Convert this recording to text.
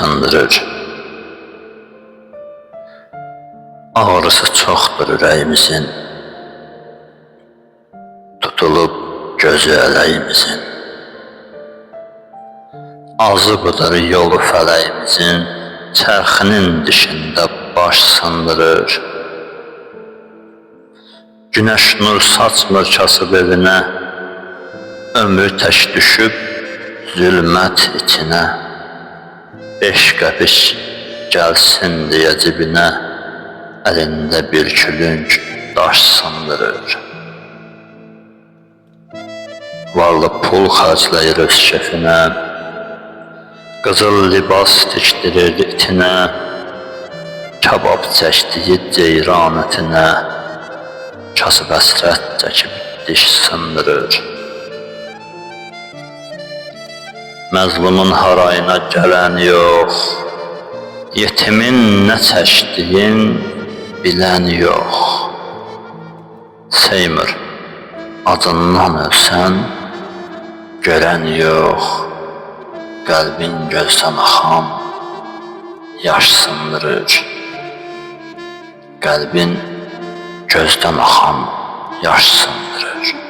sındırır. Ağrısı çoxdur ürəyimizin, tutulub gözü ələyimizin. Azı budur yolu fələyimizin, çərxinin dişində baş sındırır. Günəş nur saçmır kasıb evinə, ömrü tək düşüb zülmət içinə. 5 qəpik gəlsin deyə cibinə, əlində bir külünk daş sındırır. Varlı pul xərcləyir öz kefinə, qızıl libas tikdirir itinə, kabab çəkdiyi ceyran ətinə, kasıb həsrət çəkib diş sındırır. Məzlumun harayına gələn yox, yetimin nə çəkdiyin bilən yox. Seymur, acından ölsən, görən yox. Qəlbin gözdən axan yaş sındırır. Qəlbin gözdən axan yaş sındırır.